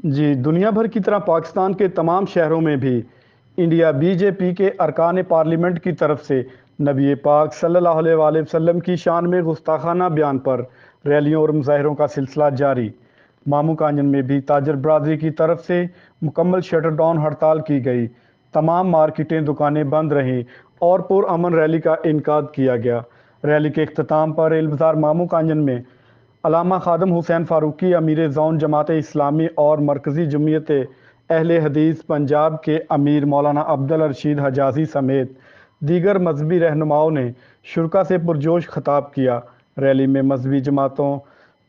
जी, दुनिया भर की तरह पाकिस्तान के तमाम शहरों में भी इंडिया बीजेपी के अरकान पार्लियामेंट की तरफ से नबी पाक सल्लल्लाहु अलैहि वसल्लम की शान में गुस्ताखाना बयान पर रैलियों और मुजाहरों का सिलसिला जारी। मामू कांजन में भी ताजर बरादरी की तरफ से मुकम्मल शटर डाउन हड़ताल की गई। तमाम मार्केटें दुकानें बंद रहीं और पुरअमन रैली का इनकाद किया गया। रैली के अख्ताम पर रेल बाजार मामू कांजन में अलामा खादम हुसैन फारूकी अमीर ज़ौन जमात इस्लामी और मरकज़ी जमीयत अहले हदीस पंजाब के अमीर मौलाना अब्दुल रशीद हजाजी समेत दीगर मजहबी रहनुमाओं ने शुरा से पुरजोश खिताब किया। रैली में मजहबी जमातों,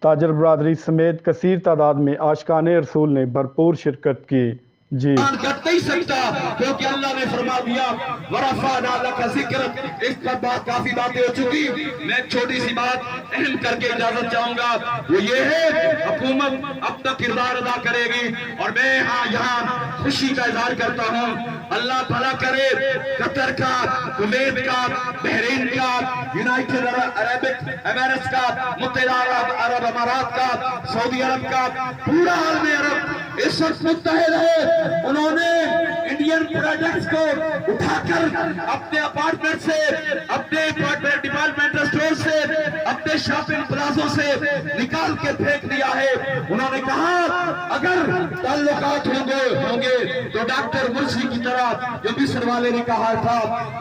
ताजर बरादरी समेत कसीर तादाद में आशिकान रसूल ने भरपूर शिरकत की। जी, कर नहीं सकता क्योंकि अल्लाह ने फरमा दिया वरफ़अना लका ज़िक्रक। इस पर बात काफी बातें हो चुकी। मैं छोटी सी बात अहम करके इजाजत चाहूंगा, वो ये है हुकूमत अपना किरदार अदा करेगी और मैं यहाँ खुशी का इजहार करता हूँ। अल्लाह भला करे कतर का, कुवैत का, बहरीन का, यूनाइटेड अरब एमिरेट्स का, मुत्तहिदा अरब अमारात का, सऊदी अरब का, पूरा आलम अरब इस वक्त मुत्तहिद है। उन्होंने इंडियन प्रोडक्ट्स को उठाकर अपने अपार्टमेंट से, अपने डिपार्टमेंटल स्टोर से, अपने शॉपिंग प्लाजों से निकाल के फेंक दिया है। उन्होंने कहा अगर ताल्लुकात होंगे तो डॉक्टर मुर्शी की तरह जो मिस्र वाले ने कहा था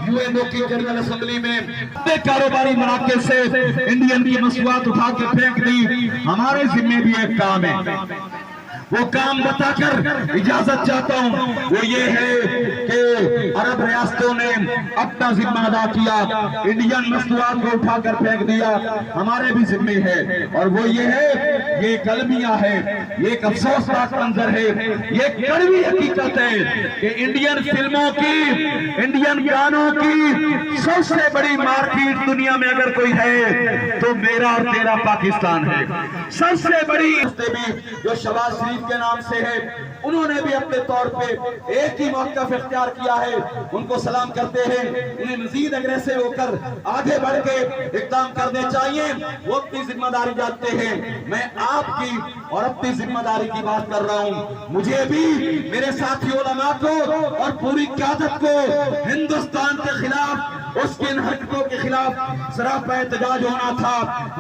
यूएनओ की जनरल असेंबली में, अपने कारोबारी मौके से इंडियन की मसनूआत उठा के फेंक दी। हमारे जिम्मे भी एक काम है, वो काम बताकर इजाजत चाहता हूं। वो ये है कि अरब रियासतों ने अपना जिम्मा अदा किया, इंडियन मसनूआत को उठाकर फेंक दिया। हमारे भी जिम्मे है और वो ये है, ये कलमिया है, ये एक अफसोसनाक मंजर है, ये कड़वी हकीकत है कि इंडियन फिल्मों की, इंडियन गानों की सबसे बड़ी मार्केट दुनिया में अगर कोई है तो मेरा और तेरा पाकिस्तान है। सबसे बड़ी जो शहबाज शरीफ के नाम से है, उन्होंने भी अपने तौर पे एक ही मौक़िफ़ इख्तियार किया है। उनको सलाम करते हैं, उन्हें मजीद अग्रेसिव होकर आगे बढ़ के इक़दाम करने चाहिए। वो अपनी जिम्मेदारी जानते हैं। मैं आपकी और अपनी जिम्मेदारी की बात कर रहा हूं। मुझे भी मेरे साथी उलमा को और पूरी क़यादत को हिंदुस्तान के खिलाफ, उसकी इन हरकतों के खिलाफ सरापा एहतजाज होना था।